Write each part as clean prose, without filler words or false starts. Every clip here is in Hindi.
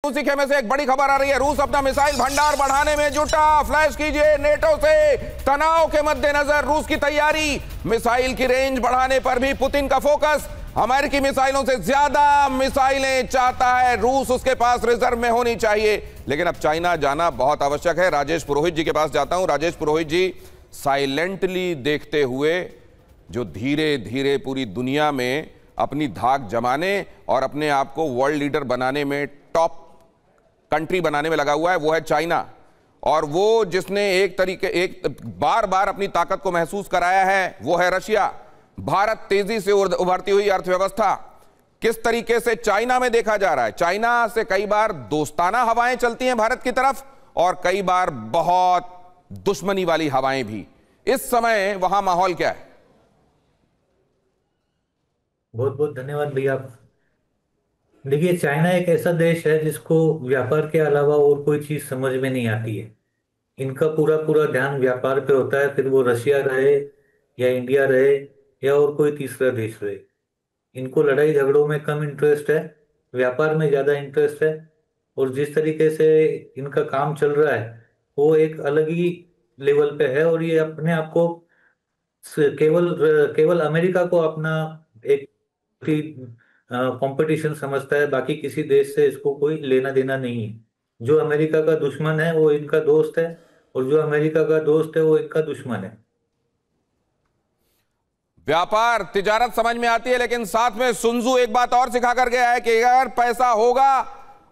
उसी खेमे से एक बड़ी खबर आ रही है। रूस अपना मिसाइल भंडार बढ़ाने में जुटा। फ्लैश कीजिए, नेटो से तनाव के मद्देनजर रूस की तैयारी। मिसाइल की रेंज बढ़ाने पर भी पुतिन का फोकस। अमेरिकी मिसाइलों से ज्यादा मिसाइलें चाहता है रूस, उसके पास रिजर्व में होनी चाहिए। लेकिन अब चाइना जाना बहुत आवश्यक है। राजेश पुरोहित जी के पास जाता हूं। राजेश पुरोहित जी, साइलेंटली देखते हुए जो धीरे धीरे पूरी दुनिया में अपनी धाक जमाने और अपने आप को वर्ल्ड लीडर बनाने में, टॉप कंट्री बनाने में लगा हुआ है, वो है चाइना। और वो जिसने एक बार बार अपनी ताकत को महसूस कराया है वो है रशिया। भारत तेजी से उभरती हुई अर्थव्यवस्था, किस तरीके से चाइना में देखा जा रहा है। चाइना से कई बार दोस्ताना हवाएं चलती हैं भारत की तरफ और कई बार बहुत दुश्मनी वाली हवाएं भी। इस समय वहां माहौल क्या है? बहुत बहुत धन्यवाद भैया। देखिए, चाइना एक ऐसा देश है जिसको व्यापार के अलावा और कोई चीज समझ में नहीं आती है। इनका पूरा पूरा ध्यान व्यापार पे होता है, फिर वो रशिया रहे या इंडिया रहे या और कोई तीसरा देश रहे। इनको लड़ाई झगड़ों में कम इंटरेस्ट है, व्यापार में ज्यादा इंटरेस्ट है। और जिस तरीके से इनका काम चल रहा है वो एक अलग ही लेवल पे है। और ये अपने आप को केवल केवल अमेरिका को अपना एक कंपटीशन समझता है, बाकी किसी देश से इसको कोई लेना देना नहीं है। जो अमेरिका का दुश्मन है वो इनका दोस्त है, और जो अमेरिका का दोस्त है वो इनका दुश्मन है। व्यापार तिजारत समझ में आती है, लेकिन साथ में सुनजू एक बात और सिखा कर गया है कि अगर पैसा होगा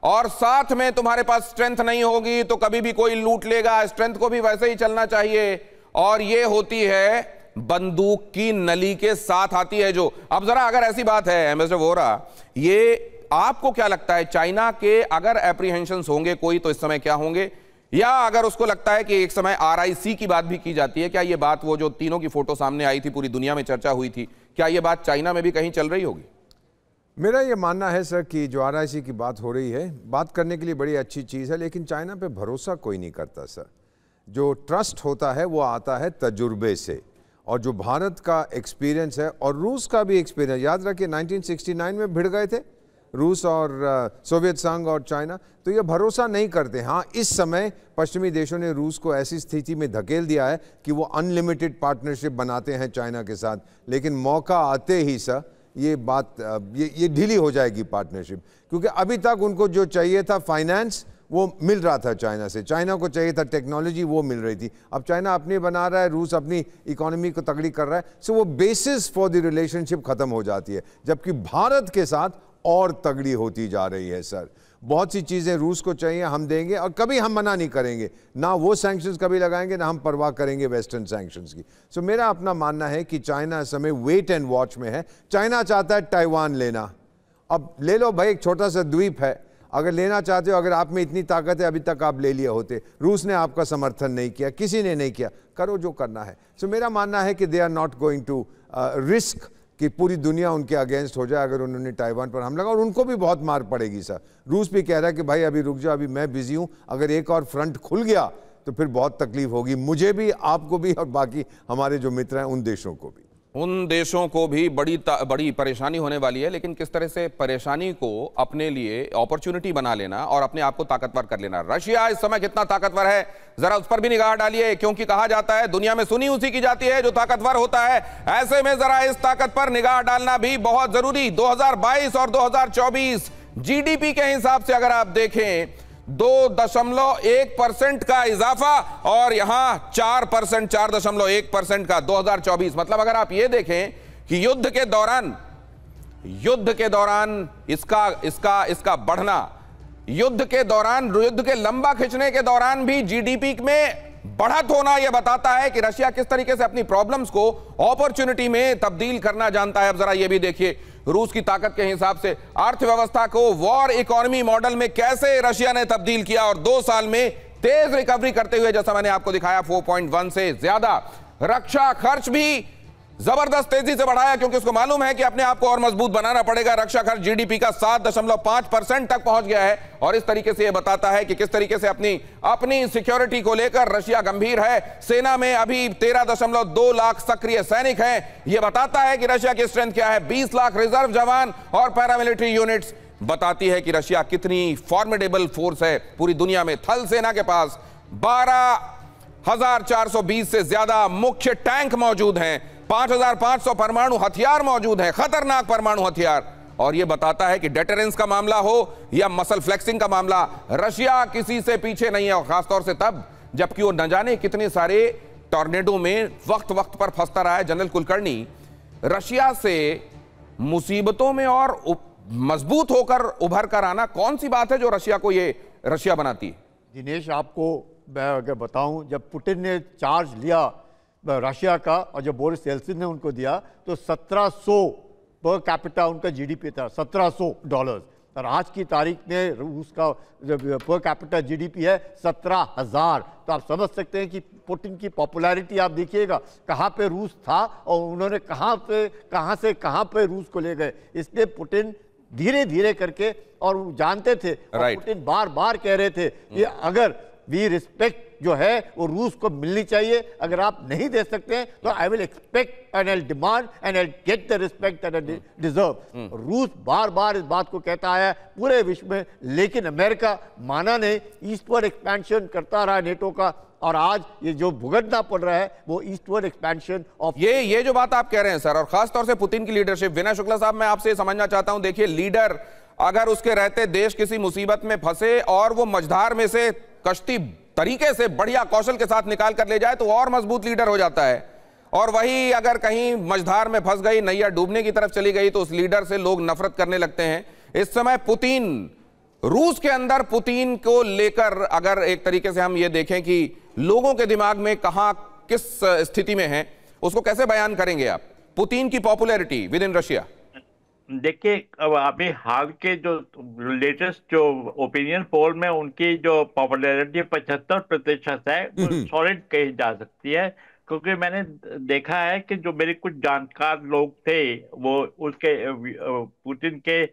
और साथ में तुम्हारे पास स्ट्रेंथ नहीं होगी तो कभी भी कोई लूट लेगा। स्ट्रेंथ को भी वैसे ही चलना चाहिए, और ये होती है बंदूक की नली के साथ आती है जो। अब जरा अगर ऐसी बात है मिस्टर वोरा, ये आपको क्या लगता है, चाइना के अगर एप्रीहेंशंस होंगे कोई तो इस समय क्या होंगे? या अगर उसको लगता है कि एक समय आरआईसी की बात भी की जाती है, क्या ये बात, वो जो तीनों की फोटो सामने आई थी, पूरी दुनिया में चर्चा हुई थी, क्या ये बात चाइना में भी कहीं चल रही होगी? मेरा ये मानना है सर कि जो आरआईसी की बात हो रही है, बात करने के लिए बड़ी अच्छी चीज़ है, लेकिन चाइना पे भरोसा कोई नहीं करता सर। जो ट्रस्ट होता है वो आता है तजुर्बे से, और जो भारत का एक्सपीरियंस है और रूस का भी एक्सपीरियंस, याद रखिए 1969 में भिड़ गए थे रूस और सोवियत संघ और चाइना, तो ये भरोसा नहीं करते। हाँ, इस समय पश्चिमी देशों ने रूस को ऐसी स्थिति में धकेल दिया है कि वो अनलिमिटेड पार्टनरशिप बनाते हैं चाइना के साथ, लेकिन मौका आते ही सर ये बात ये ढीली हो जाएगी पार्टनरशिप, क्योंकि अभी तक उनको जो चाहिए था फाइनेंस वो मिल रहा था चाइना से, चाइना को चाहिए था टेक्नोलॉजी वो मिल रही थी। अब चाइना अपनी बना रहा है, रूस अपनी इकोनॉमी को तगड़ी कर रहा है, सो वो बेसिस फॉर द रिलेशनशिप खत्म हो जाती है, जबकि भारत के साथ और तगड़ी होती जा रही है सर। बहुत सी चीज़ें रूस को चाहिए, हम देंगे और कभी हम मना नहीं करेंगे, ना वो सैंक्शंस कभी लगाएंगे ना हम परवाह करेंगे वेस्टर्न सैंक्शंस की। सो मेरा अपना मानना है कि चाइना इस समय वेट एंड वॉच में है। चाइना चाहता है ताइवान लेना, अब ले लो भाई, एक छोटा सा द्वीप है, अगर लेना चाहते हो, अगर आप में इतनी ताकत है, अभी तक आप ले लिए होते। रूस ने आपका समर्थन नहीं किया, किसी ने नहीं किया, करो जो करना है। सो मेरा मानना है कि they are not going to risk कि पूरी दुनिया उनके अगेंस्ट हो जाए अगर उन्होंने ताइवान पर हमला, और उनको भी बहुत मार पड़ेगी सर। रूस भी कह रहा है कि भाई अभी रुक जाओ, अभी मैं बिजी हूं, अगर एक और फ्रंट खुल गया तो फिर बहुत तकलीफ होगी, मुझे भी, आपको भी, और बाकी हमारे जो मित्र हैं उन देशों को भी। उन देशों को भी बड़ी परेशानी होने वाली है, लेकिन किस तरह से परेशानी को अपने लिए अपॉर्चुनिटी बना लेना और अपने आप को ताकतवर कर लेना। रशिया इस समय कितना ताकतवर है, जरा उस पर भी निगाह डालिए, क्योंकि कहा जाता है दुनिया में सुनी उसी की जाती है जो ताकतवर होता है। ऐसे में जरा इस ताकत पर निगाह डालना भी बहुत जरूरी। 2022 और 2024 जीडीपी के हिसाब से अगर आप देखें 2.1% का इजाफा, और यहां 4%, 4.1% का 2024। मतलब अगर आप ये देखें कि युद्ध के दौरान इसका बढ़ना, युद्ध के लंबा खिंचने के दौरान भी जीडीपी में बढ़त होना, यह बताता है कि रशिया किस तरीके से अपनी प्रॉब्लम्स को अपॉर्चुनिटी में तब्दील करना जानता है। अब जरा यह भी देखिए, रूस की ताकत के हिसाब से अर्थव्यवस्था को वॉर इकोनॉमी मॉडल में कैसे रशिया ने तब्दील किया, और 2 साल में तेज रिकवरी करते हुए, जैसा मैंने आपको दिखाया, 4.1 से ज्यादा। रक्षा खर्च भी जबरदस्त तेजी से बढ़ाया, क्योंकि उसको मालूम है कि अपने आप को और मजबूत बनाना पड़ेगा। रक्षा खर्च जीडीपी का 7.5% तक पहुंच गया है, और इस तरीके से यह बताता है कि किस तरीके से अपनी सिक्योरिटी को लेकर रशिया गंभीर है। सेना में अभी 13.2 लाख सक्रिय सैनिक हैं। यह बताता है कि रशिया की स्ट्रेंथ क्या है। 20 लाख रिजर्व जवान और पैरामिलिट्री यूनिट्स, बताती है कि रशिया कितनी फॉर्मिडेबल फोर्स है पूरी दुनिया में। थल सेना के पास 12,420 से ज्यादा मुख्य टैंक मौजूद हैं, 5,500 परमाणु हथियार मौजूद हैं, खतरनाक परमाणु हथियार। और यह बताता है कि डेटरेंस का मामला हो या मसल फ्लेक्सिंग का मामला, रशिया किसी से पीछे नहीं है, और खासतौर से तब जबकि वो न जाने कितने सारे टॉर्नेडो में वक्त वक्त पर फंसता रहा है। जनरल कुलकर्णी, रशिया से मुसीबतों में और मजबूत होकर उभर कर आना कौन सी बात है जो रशिया को ये रशिया बनाती है? दिनेश, आपको मैं अगर बताऊं, जब पुतिन ने चार्ज लिया रशिया का और जब बोरिस येल्सिन ने उनको दिया तो 1700 पर कैपिटा उनका जीडीपी था, $1700। और आज की तारीख में रूस का पर कैपिटा जीडीपी है 17,000। तो आप समझ सकते हैं कि पुतिन की पॉपुलैरिटी आप देखिएगा, कहाँ पे रूस था और उन्होंने कहाँ से कहाँ पे रूस को ले गए। इसलिए पुतिन धीरे धीरे करके, और वो जानते थे, और पुतिन बार बार कह रहे थे कि अगर वी रिस्पेक्ट जो है वो रूस को मिलनी चाहिए, अगर आप नहीं दे सकते हैं तो I will expect and I demand and I get the respect that I deserve. रूस बार बार इस बात को कहता है पूरे विश्व में, लेकिन अमेरिका माना नहीं, ईस्टवर्ड एक्सपेंशन करता रहा नेटो का, और आज ये जो भुगतना पड़ रहा है वो ईस्टवर्ड एक्सपेंशन ऑफ ये जो बात आप कह रहे हैं सर, और खासतौर से पुतिन की लीडरशिप। विनय शुक्ला साहब, मैं आपसे समझना चाहता हूं, देखिए लीडर अगर उसके रहते देश किसी मुसीबत में फंसे और वो मझधार में से कश्ती तरीके से बढ़िया कौशल के साथ निकाल कर ले जाए तो और मजबूत लीडर हो जाता है। और वही अगर कहीं मझधार में फंस गई, नैया डूबने की तरफ चली गई, तो उस लीडर से लोग नफरत करने लगते हैं। इस समय पुतिन, रूस के अंदर पुतिन को लेकर अगर एक तरीके से हम ये देखें कि लोगों के दिमाग में कहां किस स्थिति में है, उसको कैसे बयान करेंगे आप? पुतिन की पॉपुलैरिटी विद इन रशिया। देखिए, अब अभी हाल के जो लेटेस्ट जो ओपिनियन पोल में उनकी जो पॉपुलैरिटी 75% है, वो सॉलिड कही जा सकती है। क्योंकि मैंने देखा है कि जो मेरे कुछ जानकार लोग थे वो उसके पुतिन के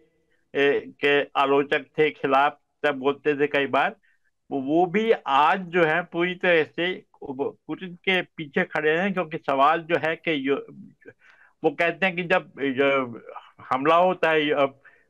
आलोचक थे, खिलाफ तब बोलते थे कई बार, वो भी आज जो है पूरी तरह से पुतिन के पीछे खड़े हैं। क्योंकि सवाल जो है कि वो कहते हैं कि जब हमला होता है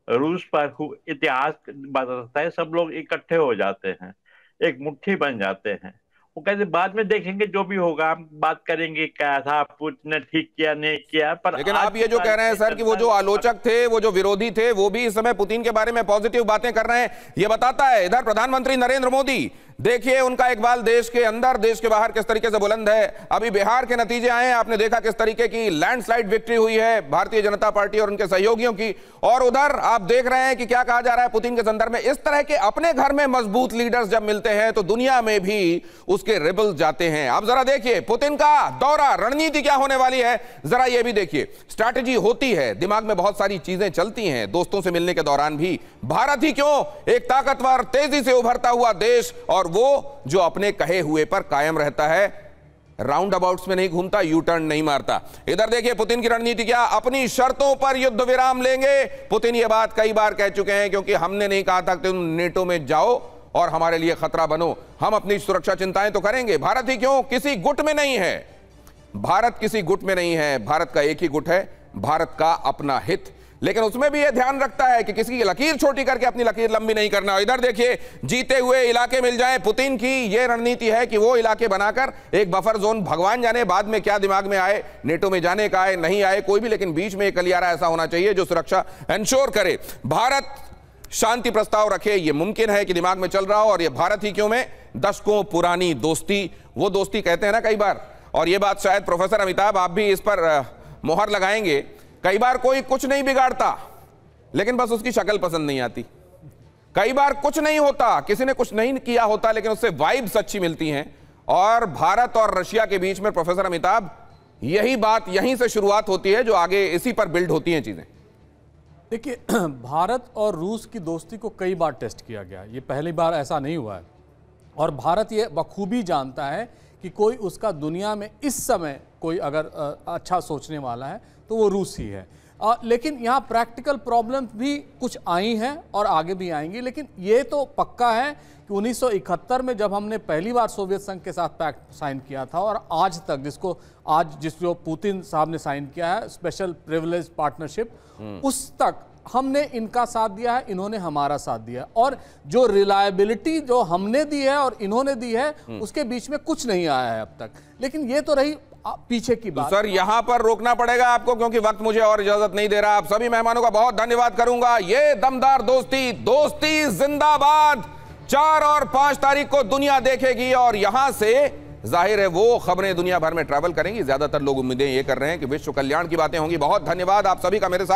रूस पर, इतिहास बताता है, सब लोग इकट्ठे हो जाते हैं, एक मुट्ठी बन जाते हैं। वो कहते बाद में देखेंगे जो भी होगा, हम बात करेंगे क्या था, पुतिन ने ठीक किया नहीं किया। पर लेकिन आप ये जो कह रहे हैं सर कि वो जो आलोचक थे, वो जो विरोधी थे, वो भी इस समय पुतिन के बारे में पॉजिटिव बातें कर रहे हैं, ये बताता है इधर प्रधानमंत्री नरेंद्र मोदी, देखिए उनका इकबाल देश के अंदर देश के बाहर किस तरीके से बुलंद है। अभी बिहार के नतीजे आए हैं, आपने देखा किस तरीके की लैंडस्लाइड विक्ट्री हुई है भारतीय जनता पार्टी और उनके सहयोगियों की। और उधर आप देख रहे हैं कि क्या कहा जा रहा है पुतिन के संदर्भ में। इस तरह के अपने घर में मजबूत लीडर्स जब मिलते हैं तो दुनिया में भी उसके रिबल्स जाते हैं। अब जरा देखिए पुतिन का दौरा, रणनीति क्या होने वाली है, जरा ये भी देखिए। स्ट्रैटेजी होती है, दिमाग में बहुत सारी चीजें चलती हैं, दोस्तों से मिलने के दौरान भी। भारत ही क्यों, एक ताकतवर तेजी से उभरता हुआ देश, और वो जो अपने कहे हुए पर कायम रहता है, राउंड अबाउट्स में नहीं घूमता, यू टर्न नहीं मारता। इधर देखिए पुतिन की रणनीति क्या, अपनी शर्तों पर युद्ध विराम लेंगे। पुतिन ये बात कई बार कह चुके हैं, क्योंकि हमने नहीं कहा था कि तुम नेटो में जाओ और हमारे लिए खतरा बनो, हम अपनी सुरक्षा चिंताएं तो करेंगे। भारत ही क्यों किसी गुट में नहीं है, भारत किसी गुट में नहीं है, भारत का एक ही गुट है, भारत का अपना हित। लेकिन उसमें भी यह ध्यान रखता है कि किसी की लकीर छोटी करके अपनी लकीर लंबी नहीं करना। इधर देखिए, जीते हुए इलाके मिल जाएं, पुतिन की यह रणनीति है कि वो इलाके बनाकर एक बफर जोन, भगवान जाने बाद में क्या दिमाग में आए, नेटो में जाने का आए, नहीं आए कोई भी, लेकिन बीच में एक गलियारा ऐसा होना चाहिए जो सुरक्षा एंश्योर करे, भारत शांति प्रस्ताव रखे। यह मुमकिन है कि दिमाग में चल रहा हो। और यह भारत ही क्यों में दशकों पुरानी दोस्ती, वो दोस्ती कहते हैं ना कई बार, और यह बात शायद प्रोफेसर अमिताभ आप भी इस पर मोहर लगाएंगे, कई बार कोई कुछ नहीं बिगाड़ता लेकिन बस उसकी शक्ल पसंद नहीं आती। कई बार कुछ नहीं होता, किसी ने कुछ नहीं किया होता, लेकिन उससे वाइब्स अच्छी मिलती हैं। और भारत और रशिया के बीच में प्रोफेसर अमिताभ यही बात, यहीं से शुरुआत होती है, जो आगे इसी पर बिल्ड होती हैं चीजें। देखिए, भारत और रूस की दोस्ती को कई बार टेस्ट किया गया, ये पहली बार ऐसा नहीं हुआ है। और भारत ये बखूबी जानता है कि कोई उसका दुनिया में इस समय कोई अगर अच्छा सोचने वाला है तो वो रूस ही है। लेकिन यहाँ प्रैक्टिकल प्रॉब्लम भी कुछ आई हैं और आगे भी आएंगी। लेकिन ये तो पक्का है कि 1971 में जब हमने पहली बार सोवियत संघ के साथ पैक्ट साइन किया था, और आज तक जिस जो पुतिन साहब ने साइन किया है, स्पेशल प्रिविलेज पार्टनरशिप, उस तक हमने इनका साथ दिया है, इन्होंने हमारा साथ दिया है, और जो रिलायबिलिटी जो हमने दी है और इन्होंने दी है उसके बीच में कुछ नहीं आया है अब तक। लेकिन ये तो रही पीछे की बात। सर यहां पर रोकना पड़ेगा आपको क्योंकि वक्त मुझे और इजाजत नहीं दे रहा। आप सभी मेहमानों का बहुत धन्यवाद करूंगा। ये दमदार दोस्ती, दोस्ती जिंदाबाद 4 और 5 तारीख को दुनिया देखेगी और यहां से जाहिर है वो खबरें दुनिया भर में ट्रैवल करेंगी। ज्यादातर लोग उम्मीदें ये कर रहे हैं कि विश्व कल्याण की बातें होंगी। बहुत धन्यवाद आप सभी का मेरे साथ